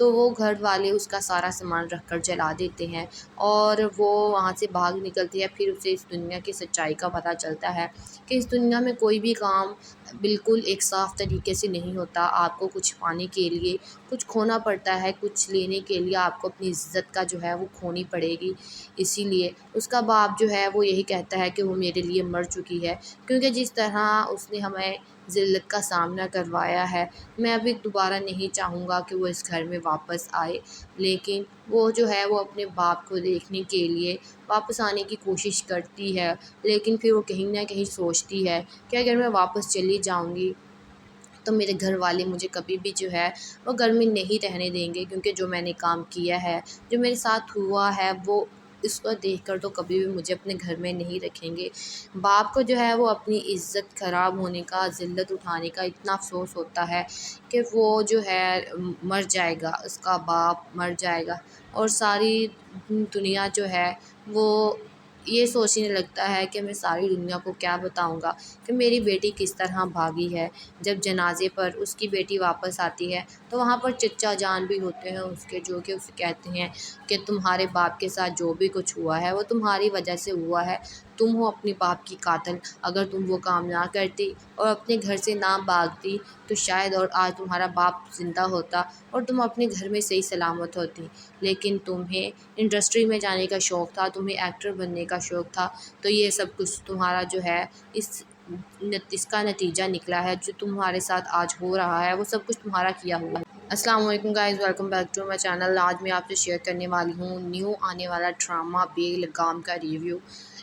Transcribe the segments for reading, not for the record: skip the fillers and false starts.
تو وہ گھر والے اس کا سارا سامان رکھ کر جلا دیتے ہیں اور وہ وہاں سے بھاگ نکلتی ہے۔ پھر اسے اس دنیا کی سچائی کا پتہ چلتا ہے کہ اس دنیا میں کوئی بھی کام بالکل ایک صاف طریقے سے نہیں ہوتا۔ آپ کو کچھ پانے کے لیے کچھ کھونا پڑتا ہے، کچھ لینے کے لیے آپ کو اپنی عزت کا جو ہے وہ کھونی پڑے گی۔ اسی لیے اس کا باپ جو ہے وہ یہی کہتا ہے کہ وہ میرے لیے مر چکی ہے، کیونکہ جس طرح اس نے ہمیں ذلت کا سامنا کروایا ہے، میں ابھی دوبارہ نہیں چاہوں گا کہ وہ اس گھر میں واپس آئے۔ لیکن وہ جو ہے وہ اپنے باپ کو دیکھنے کے لیے واپس آنے کی کوشش کرتی ہے، لیکن پھر وہ کہیں نہ کہیں سوچتی ہے کہ اگر میں واپس چلی جاؤں گی تو میرے گھر والے مجھے کبھی بھی جو ہے وہ گھر میں نہیں رہنے دیں گے، کیونکہ جو میں نے کام کیا ہے، جو میرے ساتھ ہوا ہے، وہ اس کو دیکھ کر تو کبھی بھی مجھے اپنے گھر میں نہیں رکھیں گے۔ باپ کو جو ہے وہ اپنی عزت خراب ہونے کا، ذلت اٹھانے کا اتنا افسوس ہوتا ہے کہ وہ جو ہے مر جائے گا، اس کا باپ مر جائے گا اور ساری دنیا جو ہے وہ یہ سوچنے لگتا ہے کہ میں ساری دنیا کو کیا بتاؤں گا کہ میری بیٹی کس طرح بھاگی ہے۔ جب جنازے پر اس کی بیٹی واپس آتی ہے تو وہاں پر چچا جان بھی ہوتے ہیں اس کے، جو کہ اسے کہتے ہیں کہ تمہارے باپ کے ساتھ جو بھی کچھ ہوا ہے وہ تمہاری وجہ سے ہوا ہے، تم ہو اپنے باپ کی قاتل۔ اگر تم وہ کام نہ کرتی اور اپنے گھر سے نہ بھاگتی تو شاید اور آج تمہارا باپ زندہ ہوتا اور تم اپنے گھر میں صحیح سلامت ہوتی۔ لیکن تمہیں انڈسٹری میں جانے کا شوق تھا، تمہیں ایکٹر بننے کا شوق تھا، تو یہ سب کچھ تمہارا جو ہے اس کا نتیجہ نکلا ہے۔ جو تمہارے ساتھ آج ہو رہا ہے وہ سب کچھ تمہارا کیا ہوا ہے۔ السلام علیکم guys, welcome back to my channel. آج میں آپ سے شیئر کرنے والی ہوں نیو آنے والا ڈرامہ بے لگام کا ریویو،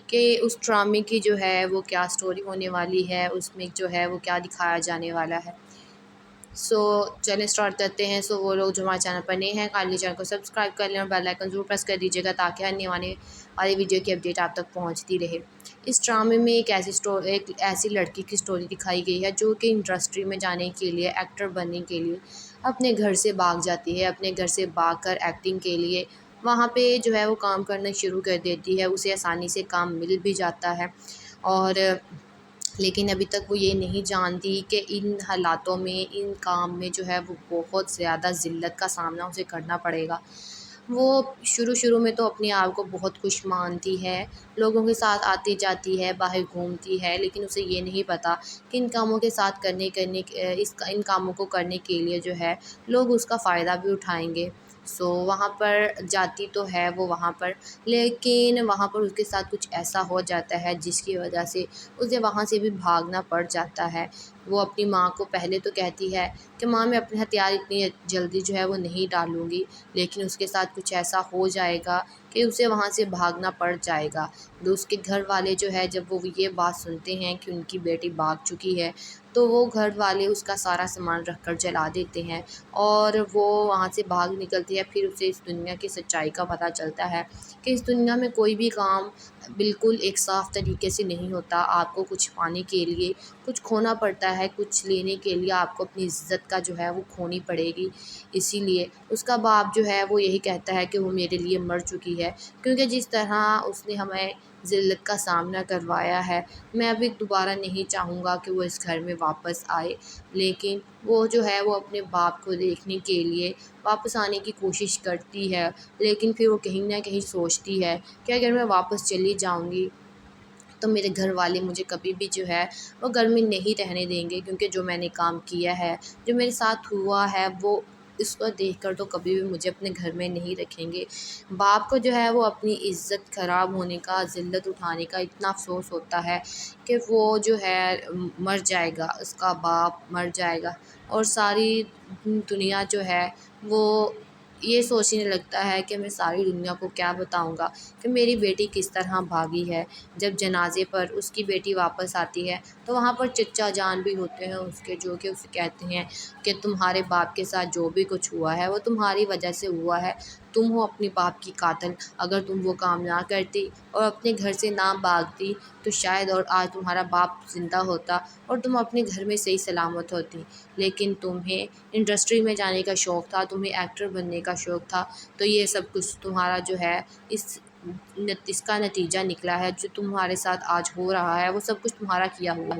کہ اس ڈرامے کی جو ہے وہ کیا سٹوری ہونے والی ہے، اس میں جو ہے وہ کیا دکھایا جانے والا ہے۔ چلیں اسٹارٹ کرتے ہیں۔ وہ لوگ جو ہمارے چینل پر نئے ہیں کائنڈلی چینل کو سبسکرائب کر لیں اور بیل آئیکن ضرور پریس کر دیجیے گا تاکہ آنے والی ویڈیو کی اپڈیٹ آپ تک پہنچتی رہے۔ اس ڈرامے میں ایک ایسی لڑکی کی سٹوری دکھائی گئی ہے جو کہ انڈسٹری میں جانے کے لیے، ایکٹر بننے کے لیے اپنے گھر سے بھاگ جاتی ہے، اپنے گھر سے بھاگ کر ایکٹنگ کے لیے وہاں پہ جو ہے وہ کام کرنا شروع کر دیتی ہے۔ اسے آسانی سے کام مل بھی جاتا ہے اور لیکن ابھی تک وہ یہ نہیں جانتی کہ ان حالاتوں میں، ان کام میں جو ہے وہ بہت زیادہ ذلت کا سامنا اسے کرنا پڑے گا۔ وہ شروع میں تو اپنے آپ کو بہت خوش مانتی ہے، لوگوں کے ساتھ آتی جاتی ہے، باہر گھومتی ہے، لیکن اسے یہ نہیں پتہ کہ ان کاموں کے ساتھ ان کاموں کو کرنے کے لیے جو ہے لوگ اس کا فائدہ بھی اٹھائیں گے۔ وہاں پر جاتی تو ہے وہ وہاں پر، لیکن وہاں پر اس کے ساتھ کچھ ایسا ہو جاتا ہے جس کی وجہ سے اسے وہاں سے بھی بھاگنا پڑ جاتا ہے۔ وہ اپنی ماں کو پہلے تو کہتی ہے کہ ماں میں اپنے ہتھیار اتنی جلدی جو ہے وہ نہیں ڈالوں گی، لیکن اس کے ساتھ کچھ ایسا ہو جائے گا کہ اسے وہاں سے بھاگنا پڑ جائے گا۔ اس کے گھر والے جو ہے جب وہ یہ بات سنتے ہیں کہ ان کی بیٹی بھاگ چکی ہے تو وہ گھر والے اس کا سارا سامان رکھ کر جلا دیتے ہیں اور وہ وہاں سے بھاگ نکلتی ہے۔ پھر اسے اس دنیا کی سچائی کا پتہ چلتا ہے کہ اس دنیا میں کوئی بھی کام بالکل ایک صاف طریقے سے نہیں ہوتا۔ آپ کو کچھ پانے کے لیے کچھ کھونا پڑتا ہے، کچھ لینے کے لیے آپ کو اپنی عزت کا جو ہے وہ کھونی پڑے گی۔ اسی لیے اس کا باپ جو ہے وہ یہی کہتا ہے کہ وہ میرے لیے مر چکی ہے، کیونکہ جس طرح اس نے ہمیں ذلت کا سامنا کروایا ہے، میں ابھی دوبارہ نہیں چاہوں گا کہ وہ اس گھر میں واپس آئے۔ لیکن وہ جو ہے وہ اپنے باپ کو دیکھنے کے لیے واپس آنے کی کوشش کرتی ہے، لیکن پھر وہ کہیں نہ کہیں سوچتی ہے کہ اگر میں واپس چلی جاؤں گی تو میرے گھر والے مجھے کبھی بھی جو ہے وہ گھر میں نہیں رہنے دیں گے، کیونکہ جو میں نے کام کیا ہے، جو میرے ساتھ ہوا ہے، وہ اس کو دیکھ کر تو کبھی بھی مجھے اپنے گھر میں نہیں رکھیں گے۔ باپ کو جو ہے وہ اپنی عزت خراب ہونے کا، ذلت اٹھانے کا اتنا افسوس ہوتا ہے کہ وہ جو ہے مر جائے گا، اس کا باپ مر جائے گا اور ساری دنیا جو ہے وہ یہ سوچنے لگتا ہے کہ میں ساری دنیا کو کیا بتاؤں گا کہ میری بیٹی کس طرح بھاگی ہے۔ جب جنازے پر اس کی بیٹی واپس آتی ہے تو وہاں پر چچا جان بھی ہوتے ہیں اس کے، جو کہ اسے کہتے ہیں کہ تمہارے باپ کے ساتھ جو بھی کچھ ہوا ہے وہ تمہاری وجہ سے ہوا ہے، تم ہو اپنے باپ کی قاتل۔ اگر تم وہ کام نہ کرتی اور اپنے گھر سے نہ بھاگتی تو شاید اور آج تمہارا باپ زندہ ہوتا اور تم اپنے گھر میں صحیح سلامت ہوتی۔ لیکن تمہیں انڈسٹری میں جانے کا شوق تھا، تمہیں ایکٹر بننے کا شوق تھا، تو یہ سب کچھ تمہارا جو ہے اس کا نتیجہ نکلا ہے۔ جو تمہارے ساتھ آج ہو رہا ہے وہ سب کچھ تمہارا کیا ہوا ہے۔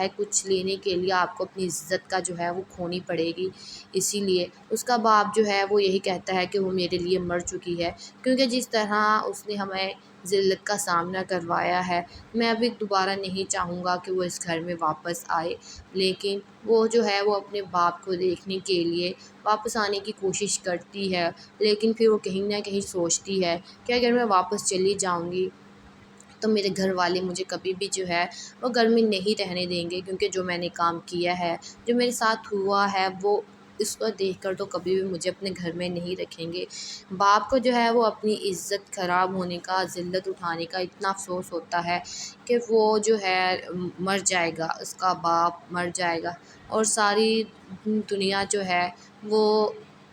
ہے کچھ لینے کے لیے آپ کو اپنی عزت کا جو ہے وہ کھونی پڑے گی، اسی لیے اس کا باپ جو ہے وہ یہی کہتا ہے کہ وہ میرے لیے مر چکی ہے، کیونکہ جس طرح اس نے ہمیں ذلت کا سامنا کروایا ہے، میں ابھی دوبارہ نہیں چاہوں گا کہ وہ اس گھر میں واپس آئے، لیکن وہ جو ہے وہ اپنے باپ کو دیکھنے کے لیے واپس آنے کی کوشش کرتی ہے، لیکن پھر وہ کہیں نہ کہیں سوچتی ہے کہ اگر میں واپس چلی جاؤں گی تو میرے گھر والے مجھے کبھی بھی جو ہے وہ گھر میں نہیں رہنے دیں گے، کیونکہ جو میں نے کام کیا ہے، جو میرے ساتھ ہوا ہے، وہ اس کو دیکھ کر تو کبھی بھی مجھے اپنے گھر میں نہیں رکھیں گے۔ باپ کو جو ہے وہ اپنی عزت خراب ہونے کا، ذلت اٹھانے کا اتنا افسوس ہوتا ہے کہ وہ جو ہے مر جائے گا، اس کا باپ مر جائے گا، اور ساری دنیا جو ہے وہ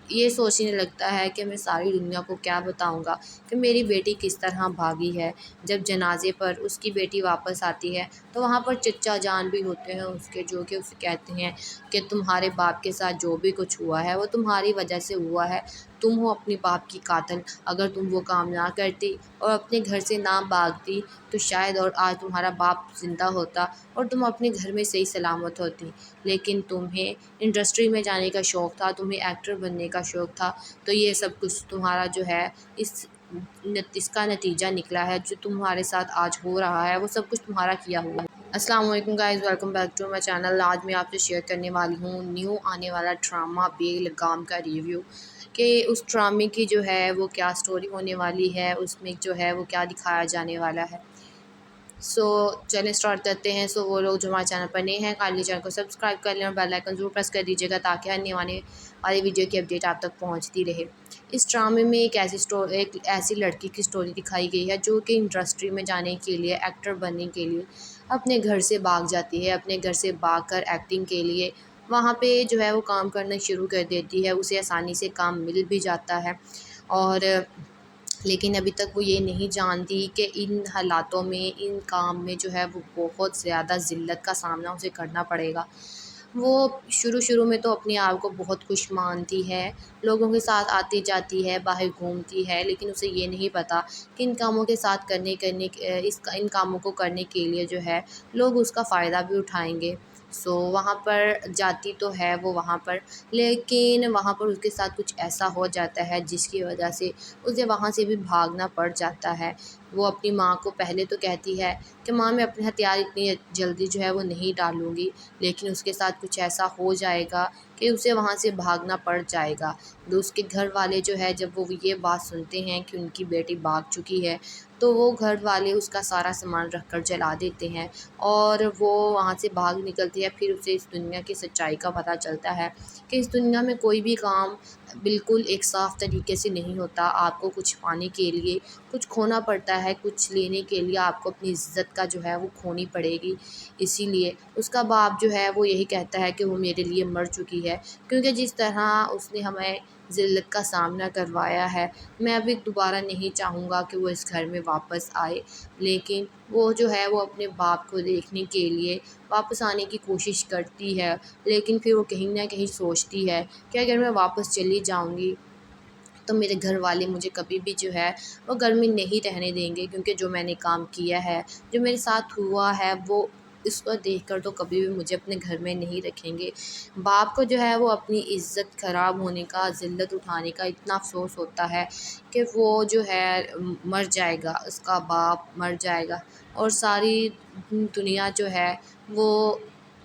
یہ سوچنے لگتا ہے کہ میں ساری دنیا کو کیا بتاؤں گا کہ میری بیٹی کس طرح بھاگی ہے۔ جب جنازے پر اس کی بیٹی واپس آتی ہے تو وہاں پر چچا جان بھی ہوتے ہیں اس کے، جو کہ اسے کہتے ہیں کہ تمہارے باپ کے ساتھ جو بھی کچھ ہوا ہے وہ تمہاری وجہ سے ہوا ہے، تم ہو اپنے باپ کی قاتل، اگر تم وہ کام نہ کرتی اور اپنے گھر سے نہ بھاگتی تو شاید اور آج تمہارا باپ زندہ ہوتا اور تم اپنے گھر میں صحیح سلامت ہوتی، لیکن تمہیں انڈسٹری میں جانے کا شوق تھا، تمہیں ایکٹر بننے کا شوق تھا، تو یہ سب کچھ تمہارا جو ہے اس کا نتیجہ نکلا ہے، جو تمہارے ساتھ آج ہو رہا ہے وہ سب کچھ تمہارا کیا ہوا ہے۔ السلام علیکم guys, welcome back to my channel. آج میں آپ سے شیئر کرنے والی ہوں نیو آنے والا ڈرامہ بے لگام کا ریویو، کہ اس ڈرامے کی جو ہے وہ کیا سٹوری ہونے والی ہے، اس میں جو ہے وہ کیا دکھایا جانے والا ہے۔ چلیں اسٹارٹ کرتے ہیں۔ وہ لوگ جو ہمارے چینل پر نئے ہیں کائنڈلی چینل کو سبسکرائب کر لیں اور بیل آئکن ضرور پریس کر دیجیے گا تاکہ آنے والی ویڈیو کی اپڈیٹ آپ تک پہنچتی رہے۔ اس ڈرامے میں ایک ایسی لڑکی کی سٹوری دکھائی گئی ہے جو کہ انڈسٹری میں جانے کے لیے، ایکٹر بننے کے لیے اپنے گھر سے بھاگ جاتی ہے، اپنے گھر سے بھاگ کر ایکٹنگ کے لیے وہاں پہ جو ہے وہ کام کرنا شروع کر دیتی ہے، اسے آسانی سے کام مل بھی جاتا ہے، اور لیکن ابھی تک وہ یہ نہیں جانتی کہ ان حالاتوں میں، ان کام میں جو ہے وہ بہت زیادہ ذلت کا سامنا اسے کرنا پڑے گا۔ وہ شروع میں تو اپنے آپ کو بہت خوش مانتی ہے، لوگوں کے ساتھ آتی جاتی ہے، باہر گھومتی ہے، لیکن اسے یہ نہیں پتہ کہ ان کاموں کے ساتھ ان کاموں کو کرنے کے لیے جو ہے لوگ اس کا فائدہ بھی اٹھائیں گے۔ وہاں پر جاتی تو ہے وہ وہاں پر، لیکن وہاں پر اس کے ساتھ کچھ ایسا ہو جاتا ہے جس کی وجہ سے اسے وہاں سے بھی بھاگنا پڑ جاتا ہے۔ وہ اپنی ماں کو پہلے تو کہتی ہے کہ ماں میں اپنے ہتھیار اتنی جلدی جو ہے وہ نہیں ڈالوں گی، لیکن اس کے ساتھ کچھ ایسا ہو جائے گا کہ اسے وہاں سے بھاگنا پڑ جائے گا۔ اس کے گھر والے جو ہے جب وہ یہ بات سنتے ہیں کہ ان کی بیٹی بھاگ چکی ہے تو وہ گھر والے اس کا سارا سامان رکھ کر جلا دیتے ہیں، اور وہ وہاں سے بھاگ نکلتی ہے۔ پھر اسے اس دنیا کی سچائی کا پتہ چلتا ہے کہ اس دنیا میں کوئی بھی کام بالکل ایک صاف طریقے سے نہیں ہوتا، آپ کو کچھ پانے کے لیے کچھ کھونا پڑتا ہے، کچھ لینے کے لیے آپ کو اپنی عزت کا جو ہے وہ کھونی پڑے گی، اسی لیے اس کا باپ جو ہے وہ یہی کہتا ہے کہ وہ میرے لیے مر چکی ہے، کیونکہ جس طرح اس نے ہمیں ذلت کا سامنا کروایا ہے، میں ابھی دوبارہ نہیں چاہوں گا کہ وہ اس گھر میں واپس آئے، لیکن وہ جو ہے وہ اپنے باپ کو دیکھنے کے لیے واپس آنے کی کوشش کرتی ہے، لیکن پھر وہ کہیں نہ کہیں سوچتی ہے کہ اگر میں واپس چلی جاؤں گی تو میرے گھر والے مجھے کبھی بھی جو ہے وہ گھر میں نہیں رہنے دیں گے، کیونکہ جو میں نے کام کیا ہے، جو میرے ساتھ ہوا ہے، وہ اس کو دیکھ کر تو کبھی بھی مجھے اپنے گھر میں نہیں رکھیں گے۔ باپ کو جو ہے وہ اپنی عزت خراب ہونے کا، ذلت اٹھانے کا اتنا افسوس ہوتا ہے کہ وہ جو ہے مر جائے گا، اس کا باپ مر جائے گا، اور ساری دنیا جو ہے وہ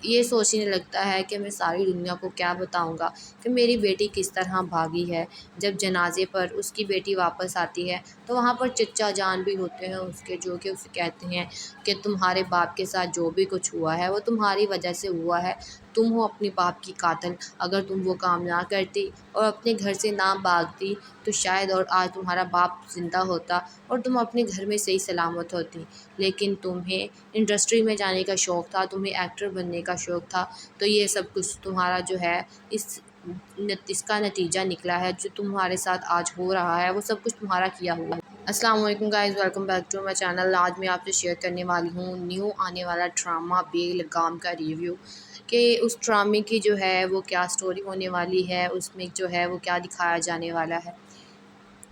یہ سوچنے لگتا ہے کہ میں ساری دنیا کو کیا بتاؤں گا کہ میری بیٹی کس طرح بھاگی ہے۔ جب جنازے پر اس کی بیٹی واپس آتی ہے تو وہاں پر چچا جان بھی ہوتے ہیں اس کے، جو کہ اسے کہتے ہیں کہ تمہارے باپ کے ساتھ جو بھی کچھ ہوا ہے وہ تمہاری وجہ سے ہوا ہے، تم ہو اپنے باپ کی قاتل، اگر تم وہ کام نہ کرتی اور اپنے گھر سے نہ بھاگتی تو شاید اور آج تمہارا باپ زندہ ہوتا اور تم اپنے گھر میں صحیح سلامت ہوتی، لیکن تمہیں انڈسٹری میں جانے کا شوق تھا، تمہیں ایکٹر بننے کا شوق تھا، تو یہ سب کچھ تمہارا جو ہے اس کا نتیجہ نکلا ہے، جو تمہارے ساتھ آج ہو رہا ہے وہ سب کچھ تمہارا کیا ہوا ہے۔ السلام علیکم guys, welcome back to my channel. آج میں آپ سے شیئر کرنے والی ہوں نیو آنے والا ڈرامہ بے لگام کا ریویو، کہ اس ڈرامے کی جو ہے وہ کیا سٹوری ہونے والی ہے، اس میں جو ہے وہ کیا دکھایا جانے والا ہے۔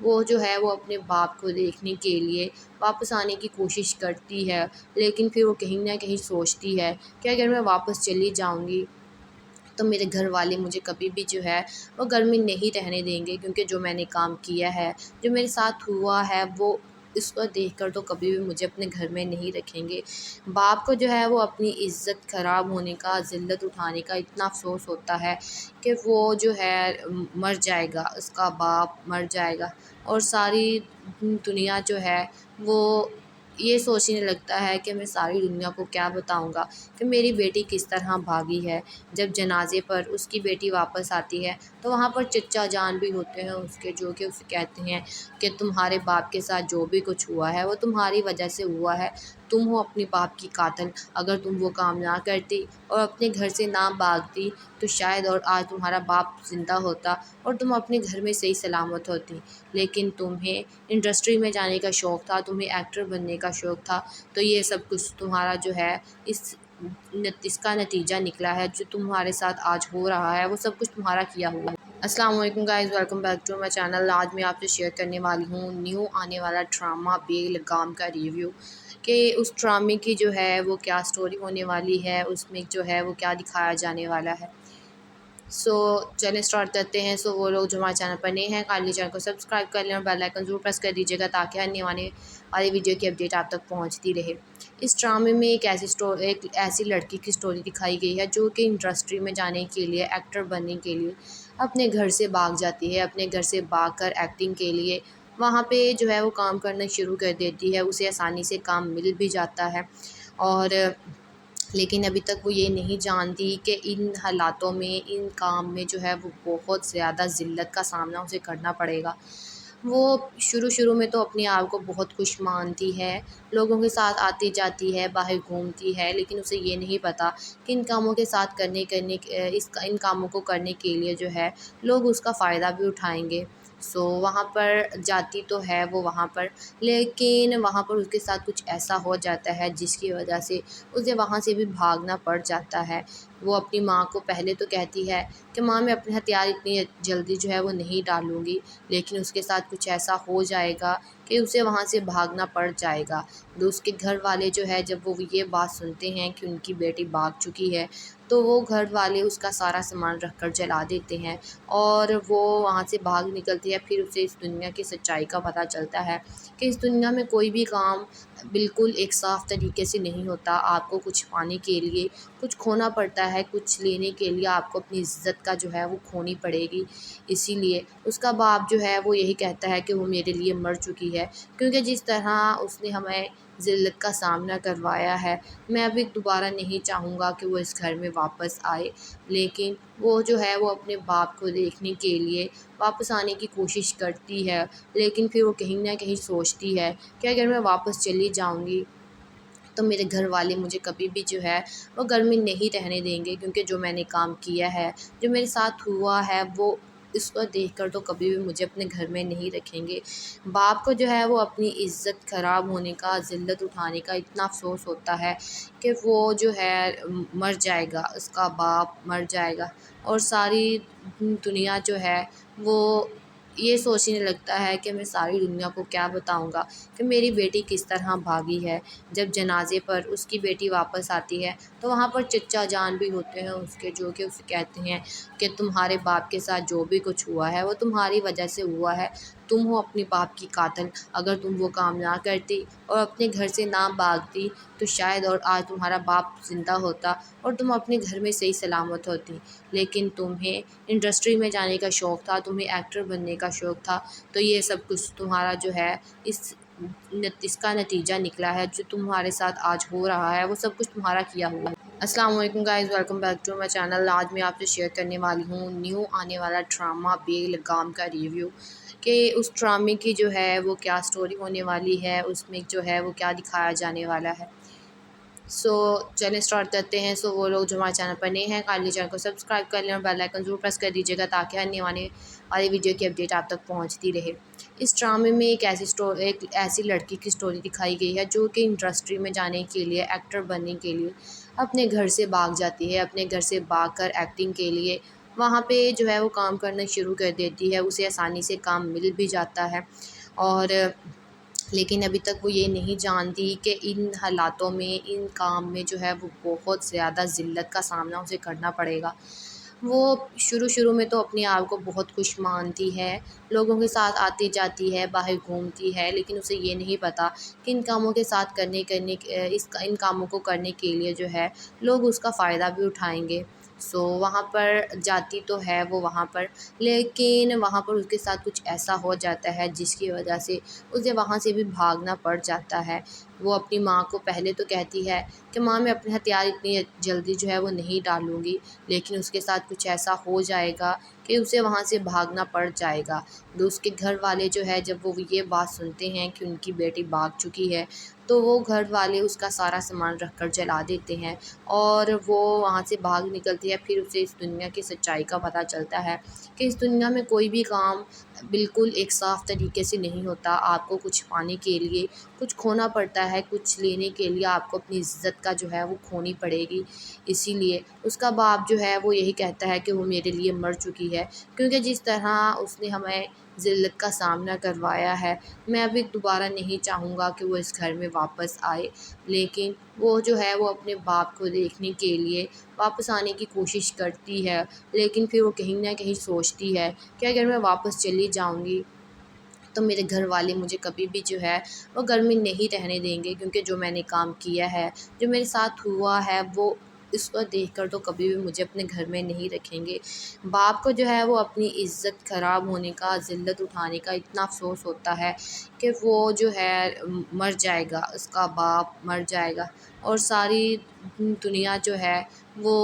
وہ جو ہے وہ اپنے باپ کو دیکھنے کے لیے واپس آنے کی کوشش کرتی ہے، لیکن پھر وہ کہیں نہ کہیں سوچتی ہے کہ اگر میں واپس چلی جاؤں گی تو میرے گھر والے مجھے کبھی بھی جو ہے وہ گھر میں نہیں رہنے دیں گے، کیونکہ جو میں نے کام کیا ہے، جو میرے ساتھ ہوا ہے، وہ اس کو دیکھ کر تو کبھی بھی مجھے اپنے گھر میں نہیں رکھیں گے۔ باپ کو جو ہے وہ اپنی عزت خراب ہونے کا، ذلت اٹھانے کا اتنا افسوس ہوتا ہے کہ وہ جو ہے مر جائے گا، اس کا باپ مر جائے گا، اور ساری دنیا جو ہے وہ یہ سوچنے لگتا ہے کہ میں ساری دنیا کو کیا بتاؤں گا کہ میری بیٹی کس طرح بھاگی ہے۔ جب جنازے پر اس کی بیٹی واپس آتی ہے تو وہاں پر چچا جان بھی ہوتے ہیں اس کے، جو کہ اسے کہتے ہیں کہ تمہارے باپ کے ساتھ جو بھی کچھ ہوا ہے وہ تمہاری وجہ سے ہوا ہے، تم ہو اپنے باپ کی قاتل۔ اگر تم وہ کام نہ کرتی اور اپنے گھر سے نہ بھاگتی تو شاید اور آج تمہارا باپ زندہ ہوتا اور تم اپنے گھر میں صحیح سلامت ہوتی، لیکن تمہیں انڈسٹری میں جانے کا شوق تھا، تمہیں ایکٹر بننے کا شوق تھا، تو یہ سب کچھ تمہارا جو ہے اس کا نتیجہ نکلا ہے۔ جو تمہارے ساتھ آج ہو رہا ہے وہ سب کچھ تمہارا کیا ہوا ہے۔ السلام علیکم guys, welcome back to my channel. آج میں آپ سے شیئر کرنے والی ہوں نیو آنے والا ڈرامہ بے لگام کا ریویو، کہ اس ڈرامے کی جو ہے وہ کیا سٹوری ہونے والی ہے، اس میں جو ہے وہ کیا دکھایا جانے والا ہے۔ چلیں اسٹارٹ کرتے ہیں۔ وہ لوگ جو ہمارے چینل پر نئے ہیں کائنڈلی چینل کو سبسکرائب کر لیں اور بیل آئیکن ضرور پریس کر دیجیے گا تاکہ آنے والی ویڈیو کی اپڈیٹ آپ تک پہنچتی رہے۔ اس ڈرامے میں ایک ایسی لڑکی کی سٹوری دکھائی گئی ہے جو کہ انڈسٹری میں جانے کے لیے، ایکٹر بننے کے لیے اپنے گھر سے بھاگ جاتی ہے، اپنے گھر سے بھاگ کر ایکٹنگ کے لیے وہاں پہ جو ہے وہ کام کرنا شروع کر دیتی ہے۔ اسے آسانی سے کام مل بھی جاتا ہے، اور لیکن ابھی تک وہ یہ نہیں جانتی کہ ان حالاتوں میں، ان کام میں جو ہے وہ بہت زیادہ ذلت کا سامنا اسے کرنا پڑے گا۔ وہ شروع میں تو اپنے آپ کو بہت خوش مانتی ہے، لوگوں کے ساتھ آتی جاتی ہے، باہر گھومتی ہے، لیکن اسے یہ نہیں پتہ کہ ان کاموں کے ساتھ ان کاموں کو کرنے کے لیے جو ہے لوگ اس کا فائدہ بھی اٹھائیں گے۔ وہاں پر جاتی تو ہے وہ وہاں پر، لیکن وہاں پر اس کے ساتھ کچھ ایسا ہو جاتا ہے جس کی وجہ سے اسے وہاں سے بھی بھاگنا پڑ جاتا ہے۔ وہ اپنی ماں کو پہلے تو کہتی ہے کہ ماں میں اپنے ہتھیار اتنی جلدی جو ہے وہ نہیں ڈالوں گی، لیکن اس کے ساتھ کچھ ایسا ہو جائے گا کہ اسے وہاں سے بھاگنا پڑ جائے گا۔ اس کے گھر والے جو ہے جب وہ یہ بات سنتے ہیں کہ ان کی بیٹی بھاگ چکی ہے تو وہ گھر والے اس کا سارا سامان رکھ کر جلا دیتے ہیں، اور وہ وہاں سے بھاگ نکلتی ہے۔ پھر اسے اس دنیا کی سچائی کا پتہ چلتا ہے کہ اس دنیا میں کوئی بھی کام بالکل ایک صاف طریقے سے نہیں ہوتا۔ آپ کو کچھ پانے کے لیے کچھ کھونا پڑتا ہے، کچھ لینے کے لیے آپ کو اپنی عزت کا جو ہے وہ کھونی پڑے گی۔ اسی لیے اس کا باپ جو ہے وہ یہی کہتا ہے کہ وہ میرے لیے مر چکی ہے، کیونکہ جس طرح اس نے ہمیں ذلت کا سامنا کروایا ہے، میں ابھی دوبارہ نہیں چاہوں گا کہ وہ اس گھر میں واپس آئے، لیکن وہ جو ہے وہ اپنے باپ کو دیکھنے کے لیے واپس آنے کی کوشش کرتی ہے، لیکن پھر وہ کہیں نہ کہیں سوچتی ہے کہ اگر میں واپس چلی جاؤں گی تو میرے گھر والے مجھے کبھی بھی جو ہے وہ گھر میں نہیں رہنے دیں گے، کیونکہ جو میں نے کام کیا ہے، جو میرے ساتھ ہوا ہے، وہ اس کو دیکھ کر تو کبھی بھی مجھے اپنے گھر میں نہیں رکھیں گے۔ باپ کو جو ہے وہ اپنی عزت خراب ہونے کا، ذلت اٹھانے کا اتنا افسوس ہوتا ہے کہ وہ جو ہے مر جائے گا، اس کا باپ مر جائے گا، اور ساری دنیا جو ہے وہ یہ سوچنے لگتا ہے کہ میں ساری دنیا کو کیا بتاؤں گا کہ میری بیٹی کس طرح بھاگی ہے۔ جب جنازے پر اس کی بیٹی واپس آتی ہے تو وہاں پر چچا جان بھی ہوتے ہیں اس کے، جو کہ اسے کہتے ہیں کہ تمہارے باپ کے ساتھ جو بھی کچھ ہوا ہے وہ تمہاری وجہ سے ہوا ہے، تم ہو اپنے باپ کی قاتل۔ اگر تم وہ کام نہ کرتی اور اپنے گھر سے نہ بھاگتی تو شاید اور آج تمہارا باپ زندہ ہوتا اور تم اپنے گھر میں صحیح سلامت ہوتی، لیکن تمہیں انڈسٹری میں جانے کا شوق تھا، تمہیں ایکٹر بننے کا شوق تھا، تو یہ سب کچھ تمہارا جو ہے اس کا نتیجہ نکلا ہے۔ جو تمہارے ساتھ آج ہو رہا ہے وہ سب کچھ تمہارا کیا ہوا ہے۔ السلام علیکم guys, welcome back to my channel. آج میں آپ سے شیئر کرنے والی ہوں نیو آنے والا ڈرامہ بے لگام کا ریویو، کہ اس ڈرامے کی جو ہے وہ کیا سٹوری ہونے والی ہے، اس میں جو ہے وہ کیا دکھایا جانے والا ہے۔ چلیں اسٹارٹ کرتے ہیں۔ وہ لوگ جو ہمارے چینل پر نئے ہیں کائنڈلی چینل کو سبسکرائب کر لیں اور بیل آئیکن ضرور پریس کر دیجیے گا تاکہ آنے والی ویڈیو کی اپڈیٹ آپ تک پہنچتی رہے۔ اس ڈرامے میں ایک ایسی لڑکی کی سٹوری دکھائی گئی ہے جو کہ انڈسٹری میں جانے کے لیے، ایکٹر بننے کے لیے اپنے گھر سے بھاگ جاتی ہے، اپنے گھر سے بھاگ کر ایکٹنگ کے لیے وہاں پہ جو ہے وہ کام کرنا شروع کر دیتی ہے، اسے آسانی سے کام مل بھی جاتا ہے، اور لیکن ابھی تک وہ یہ نہیں جانتی کہ ان حالاتوں میں، ان کام میں جو ہے وہ بہت زیادہ ذلت کا سامنا اسے کرنا پڑے گا۔ وہ شروع میں تو اپنے آپ کو بہت خوش مانتی ہے، لوگوں کے ساتھ آتی جاتی ہے، باہر گھومتی ہے، لیکن اسے یہ نہیں پتہ کہ ان کاموں کے ساتھ ان کاموں کو کرنے کے لیے جو ہے لوگ اس کا فائدہ بھی اٹھائیں گے۔ وہاں پر جاتی تو ہے وہ وہاں پر، لیکن وہاں پر اس کے ساتھ کچھ ایسا ہو جاتا ہے جس کی وجہ سے اسے وہاں سے بھی بھاگنا پڑ جاتا ہے۔ وہ اپنی ماں کو پہلے تو کہتی ہے کہ ماں میں اپنے ہتھیار اتنی جلدی جو ہے وہ نہیں ڈالوں گی، لیکن اس کے ساتھ کچھ ایسا ہو جائے گا کہ اسے وہاں سے بھاگنا پڑ جائے گا۔ اس کے گھر والے جو ہے جب وہ یہ بات سنتے ہیں کہ ان کی بیٹی بھاگ چکی ہے، تو وہ گھر والے اس کا سارا سامان رکھ کر جلا دیتے ہیں، اور وہ وہاں سے بھاگ نکلتی ہے۔ پھر اسے اس دنیا کی سچائی کا پتہ چلتا ہے کہ اس دنیا میں کوئی بھی کام بالکل ایک صاف طریقے سے نہیں ہوتا۔ آپ کو کچھ پانے کے لیے کچھ کھونا پڑتا ہے، کچھ لینے کے لیے آپ کو اپنی عزت کا جو ہے وہ کھونی پڑے گی۔ اسی لیے اس کا باپ جو ہے وہ یہی کہتا ہے کہ وہ میرے لیے مر چکی ہے، کیونکہ جس طرح اس نے ہمیں ذلت کا سامنا کروایا ہے، میں ابھی دوبارہ نہیں چاہوں گا کہ وہ اس گھر میں واپس آئے۔ لیکن وہ جو ہے وہ اپنے باپ کو دیکھنے کے لیے واپس آنے کی کوشش کرتی ہے، لیکن پھر وہ کہیں نہ کہیں سوچتی ہے کہ اگر میں واپس چلی جاؤں گی تو میرے گھر والے مجھے کبھی بھی جو ہے وہ گھر میں نہیں رہنے دیں گے، کیونکہ جو میں نے کام کیا ہے، جو میرے ساتھ ہوا ہے، وہ اس کو دیکھ کر تو کبھی بھی مجھے اپنے گھر میں نہیں رکھیں گے۔ باپ کو جو ہے وہ اپنی عزت خراب ہونے کا، ذلت اٹھانے کا اتنا افسوس ہوتا ہے کہ وہ جو ہے مر جائے گا، اس کا باپ مر جائے گا، اور ساری دنیا جو ہے وہ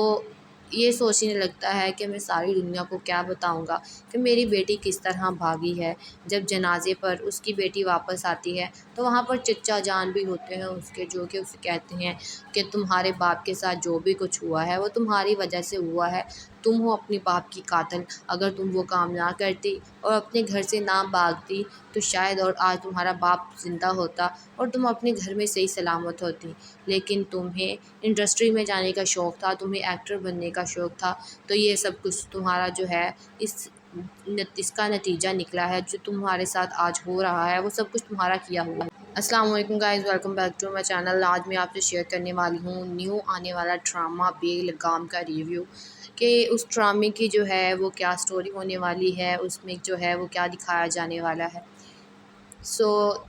یہ سوچنے لگتا ہے کہ میں ساری دنیا کو کیا بتاؤں گا کہ میری بیٹی کس طرح بھاگی ہے۔ جب جنازے پر اس کی بیٹی واپس آتی ہے تو وہاں پر چچا جان بھی ہوتے ہیں اس کے، جو کہ اسے کہتے ہیں کہ تمہارے باپ کے ساتھ جو بھی کچھ ہوا ہے وہ تمہاری وجہ سے ہوا ہے، تم ہو اپنی باپ کی قاتل۔ اگر تم وہ کام نہ کرتی اور اپنے گھر سے نہ بھاگتی تو شاید اور آج تمہارا باپ زندہ ہوتا اور تم اپنے گھر میں صحیح سلامت ہوتی، لیکن تمہیں انڈسٹری میں جانے کا شوق تھا، تمہیں ایکٹر بننے کا شوق تھا، تو یہ سب کچھ تمہارا جو ہے اس کا نتیجہ نکلا ہے۔ جو تمہارے ساتھ آج ہو رہا ہے وہ سب کچھ تمہارا کیا ہوا ہے۔ السلام علیکم guys, welcome back to my channel. آج میں آپ سے شیئر کرنے والی ہوں نیو آنے والا ڈرامہ بے لگام کا ریویو، کہ اس ڈرامے کی جو ہے وہ کیا سٹوری ہونے والی ہے، اس میں جو ہے وہ کیا دکھایا جانے والا ہے۔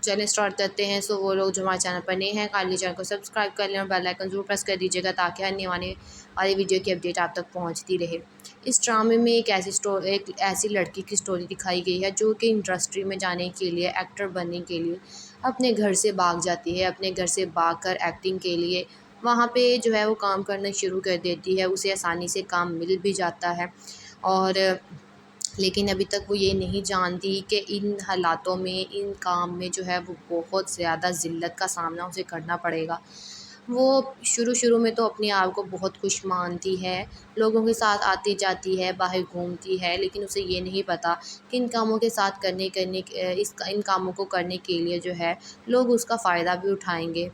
چلیں اسٹارٹ کرتے ہیں۔ وہ لوگ جو ہمارے چینل پر نئے ہیں کائنڈلی چینل کو سبسکرائب کر لیں اور بیل آئیکن ضرور پریس کر دیجیے گا تاکہ آنے والی ویڈیو کی اپڈیٹ آپ تک پہنچتی رہے۔ اس ڈرامے میں ایک ایسی لڑکی کی سٹوری دکھائی گئی ہے جو کہ انڈسٹری میں جانے کے لیے، ایکٹر بننے کے لیے اپنے گھر سے بھاگ جاتی ہے، اپنے گھر سے بھاگ کر ایکٹنگ کے لیے وہاں پہ جو ہے وہ کام کرنا شروع کر دیتی ہے، اسے آسانی سے کام مل بھی جاتا ہے، اور لیکن ابھی تک وہ یہ نہیں جانتی کہ ان حالاتوں میں، ان کام میں جو ہے وہ بہت زیادہ ذلت کا سامنا اسے کرنا پڑے گا۔ وہ شروع میں تو اپنے آپ کو بہت خوش مانتی ہے، لوگوں کے ساتھ آتی جاتی ہے، باہر گھومتی ہے، لیکن اسے یہ نہیں پتہ کہ ان کاموں کے ساتھ ان کاموں کو کرنے کے لیے جو ہے لوگ اس کا فائدہ بھی اٹھائیں گے۔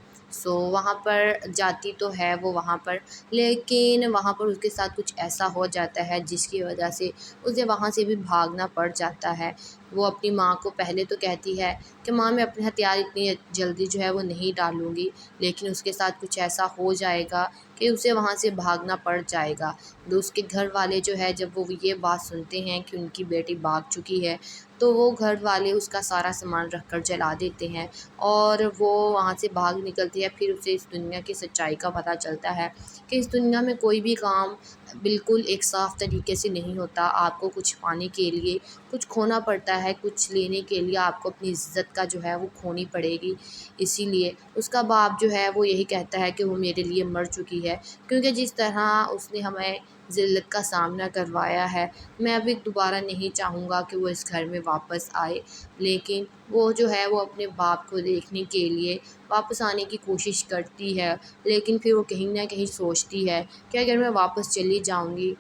وہاں پر جاتی تو ہے وہ وہاں پر، لیکن وہاں پر اس کے ساتھ کچھ ایسا ہو جاتا ہے جس کی وجہ سے اسے وہاں سے بھی بھاگنا پڑ جاتا ہے۔ وہ اپنی ماں کو پہلے تو کہتی ہے کہ ماں میں اپنے ہتھیار اتنی جلدی جو ہے وہ نہیں ڈالوں گی، لیکن اس کے ساتھ کچھ ایسا ہو جائے گا کہ اسے وہاں سے بھاگنا پڑ جائے گا۔ اس کے گھر والے جو ہے جب وہ یہ بات سنتے ہیں کہ ان کی بیٹی بھاگ چکی ہے، تو وہ گھر والے اس کا سارا سامان رکھ کر جلا دیتے ہیں، اور وہ وہاں سے بھاگ نکلتی ہے۔ پھر اسے اس دنیا کی سچائی کا پتہ چلتا ہے کہ اس دنیا میں کوئی بھی کام بالکل ایک صاف طریقے سے نہیں ہوتا۔ آپ کو کچھ پانے کے لیے کچھ کھونا پڑتا ہے، کچھ لینے کے لیے آپ کو اپنی عزت کا جو ہے وہ کھونی پڑے گی۔ اسی لیے اس کا باپ جو ہے وہ یہی کہتا ہے کہ وہ میرے لیے مر چکی ہے، کیونکہ جس طرح اس نے ہمیں ذلت کا سامنا کروایا ہے، میں ابھی دوبارہ نہیں چاہوں گا کہ وہ اس گھر میں واپس آئے۔ لیکن وہ جو ہے وہ اپنے باپ کو دیکھنے کے لیے واپس آنے کی کوشش کرتی ہے، لیکن پھر وہ کہیں نہ کہیں سوچتی ہے کہ اگر میں واپس چلی جاؤں گی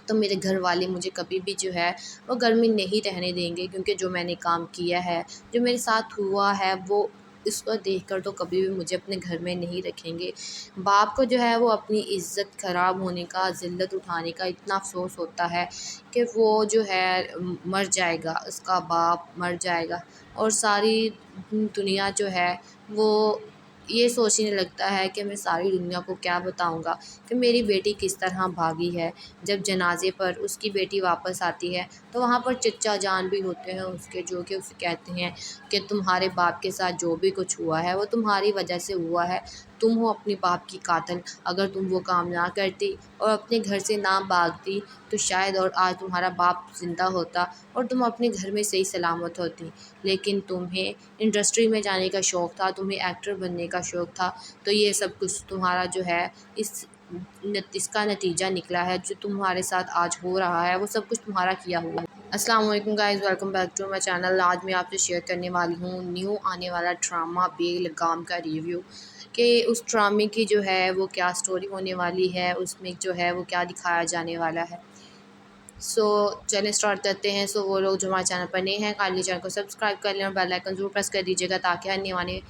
تو میرے گھر والے مجھے کبھی بھی جو ہے وہ گھر میں نہیں رہنے دیں گے، کیونکہ جو میں نے کام کیا ہے، جو میرے ساتھ ہوا ہے، وہ اس کو دیکھ کر تو کبھی بھی مجھے اپنے گھر میں نہیں رکھیں گے۔ باپ کو جو ہے وہ اپنی عزت خراب ہونے کا، ذلت اٹھانے کا اتنا افسوس ہوتا ہے کہ وہ جو ہے مر جائے گا، اس کا باپ مر جائے گا، اور ساری دنیا جو ہے وہ یہ سوچنے لگتا ہے کہ میں ساری دنیا کو کیا بتاؤں گا کہ میری بیٹی کس طرح بھاگی ہے۔ جب جنازے پر اس کی بیٹی واپس آتی ہے تو وہاں پر چچا جان بھی ہوتے ہیں اس کے، جو کہ اسے کہتے ہیں کہ تمہارے باپ کے ساتھ جو بھی کچھ ہوا ہے وہ تمہاری وجہ سے ہوا ہے، تم ہو اپنے باپ کی قاتل، اگر تم وہ کام نہ کرتی اور اپنے گھر سے نہ بھاگتی تو شاید اور آج تمہارا باپ زندہ ہوتا اور تم اپنے گھر میں صحیح سلامت ہوتی، لیکن تمہیں انڈسٹری میں جانے کا شوق تھا، تمہیں ایکٹر بننے کا شوق تھا، تو یہ سب کچھ تمہارا جو ہے اس کا نتیجہ نکلا ہے، جو تمہارے ساتھ آج ہو رہا ہے وہ سب کچھ تمہارا کیا ہوا ہے۔ السلام علیکم guys, welcome back to my channel. آج میں آپ سے شیئر کرنے والی ہوں نیو آنے والا ڈرامہ بے لگام کا ریویو، کہ اس ڈرامے کی جو ہے وہ کیا سٹوری ہونے والی ہے، اس میں جو ہے وہ کیا دکھایا جانے والا ہے۔ چلیں اسٹارٹ کرتے ہیں۔ وہ لوگ جو ہمارے چینل پر نئے ہیں کائنڈلی چینل کو سبسکرائب کر لیں اور بیل آئیکن ضرور پریس کر دیجیے گا تاکہ آنے والی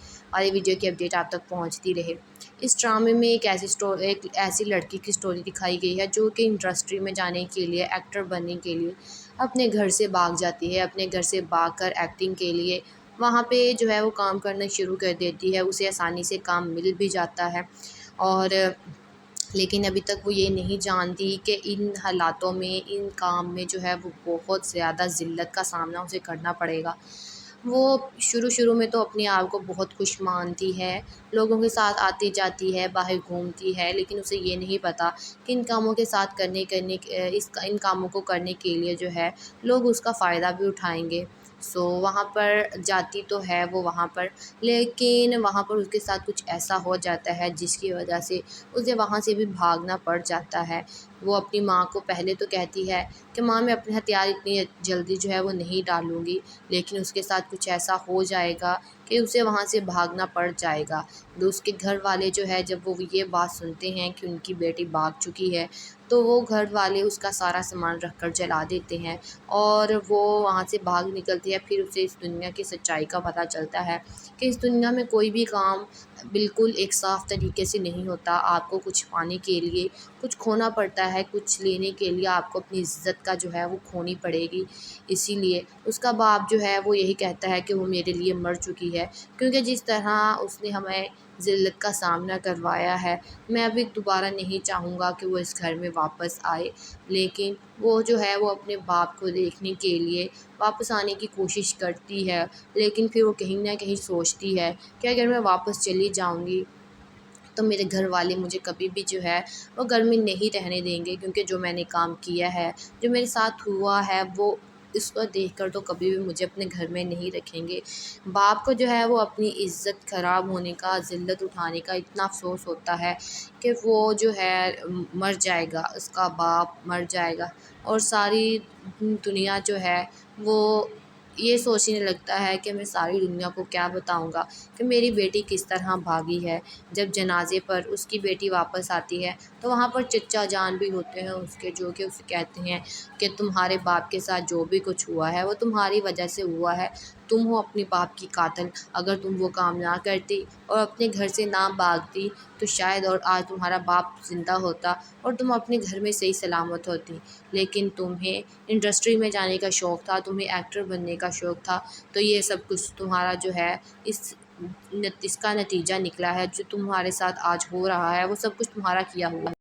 ویڈیو کی اپڈیٹ آپ تک پہنچتی رہے۔ اس ڈرامے میں ایک ایسی لڑکی کی سٹوری دکھائی گئی ہے جو کہ انڈسٹری میں جانے کے لیے، ایکٹر بننے کے لیے اپنے گھر سے بھاگ جاتی ہے، اپنے گھر سے بھاگ کر ایکٹنگ کے لیے وہاں پہ جو ہے وہ کام کرنا شروع کر دیتی ہے۔ اسے آسانی سے کام مل بھی جاتا ہے، اور لیکن ابھی تک وہ یہ نہیں جانتی کہ ان حالاتوں میں، ان کام میں جو ہے وہ بہت زیادہ ذلت کا سامنا اسے کرنا پڑے گا۔ وہ شروع میں تو اپنے آپ کو بہت خوش مانتی ہے، لوگوں کے ساتھ آتی جاتی ہے، باہر گھومتی ہے، لیکن اسے یہ نہیں پتہ کہ ان کاموں کے ساتھ ان کاموں کو کرنے کے لیے جو ہے لوگ اس کا فائدہ بھی اٹھائیں گے۔ وہاں پر جاتی تو ہے وہ وہاں پر، لیکن وہاں پر اس کے ساتھ کچھ ایسا ہو جاتا ہے جس کی وجہ سے اسے وہاں سے بھی بھاگنا پڑ جاتا ہے۔ وہ اپنی ماں کو پہلے تو کہتی ہے کہ ماں میں اپنے ہتھیار اتنی جلدی جو ہے وہ نہیں ڈالوں گی، لیکن اس کے ساتھ کچھ ایسا ہو جائے گا کہ اسے وہاں سے بھاگنا پڑ جائے گا۔ اس کے گھر والے جو ہے جب وہ یہ بات سنتے ہیں کہ ان کی بیٹی بھاگ چکی ہے تو وہ گھر والے اس کا سارا سامان رکھ کر جلا دیتے ہیں، اور وہ وہاں سے بھاگ نکلتی ہے۔ پھر اسے اس دنیا کی سچائی کا پتہ چلتا ہے کہ اس دنیا میں کوئی بھی کام بالکل ایک صاف طریقے سے نہیں ہوتا، آپ کو کچھ پانے کے لیے کچھ کھونا پڑتا ہے، کچھ لینے کے لیے آپ کو اپنی عزت کا جو ہے وہ کھونی پڑے گی۔ اسی لیے اس کا باپ جو ہے وہ یہی کہتا ہے کہ وہ میرے لیے مر چکی ہے، کیونکہ جس طرح اس نے ہمیں ذلت کا سامنا کروایا ہے، میں ابھی دوبارہ نہیں چاہوں گا کہ وہ اس گھر میں واپس آئے۔ لیکن وہ جو ہے وہ اپنے باپ کو دیکھنے کے لیے واپس آنے کی کوشش کرتی ہے، لیکن پھر وہ کہیں نہ کہیں سوچتی ہے کہ اگر میں واپس چلی جاؤں گی تو میرے گھر والے مجھے کبھی بھی جو ہے وہ گھر میں نہیں رہنے دیں گے، کیونکہ جو میں نے کام کیا ہے، جو میرے ساتھ ہوا ہے، وہ اس کو دیکھ کر تو کبھی بھی مجھے اپنے گھر میں نہیں رکھیں گے۔ باپ کو جو ہے وہ اپنی عزت خراب ہونے کا، ذلت اٹھانے کا اتنا افسوس ہوتا ہے کہ وہ جو ہے مر جائے گا، اس کا باپ مر جائے گا، اور ساری دنیا جو ہے وہ یہ سوچنے لگتا ہے کہ میں ساری دنیا کو کیا بتاؤں گا کہ میری بیٹی کس طرح بھاگی ہے۔ جب جنازے پر اس کی بیٹی واپس آتی ہے تو وہاں پر چچا جان بھی ہوتے ہیں اس کے، جو کہ اسے کہتے ہیں کہ تمہارے باپ کے ساتھ جو بھی کچھ ہوا ہے وہ تمہاری وجہ سے ہوا ہے، تم ہو اپنے باپ کی قاتل، اگر تم وہ کام نہ کرتی اور اپنے گھر سے نہ بھاگتی تو شاید اور آج تمہارا باپ زندہ ہوتا اور تم اپنے گھر میں صحیح سلامت ہوتی، لیکن تمہیں انڈسٹری میں جانے کا شوق تھا، تمہیں ایکٹر بننے کا شوق تھا، تو یہ سب کچھ تمہارا جو ہے اس کا نتیجہ نکلا ہے، جو تمہارے ساتھ آج ہو رہا ہے وہ سب کچھ تمہارا کیا ہوا ہے۔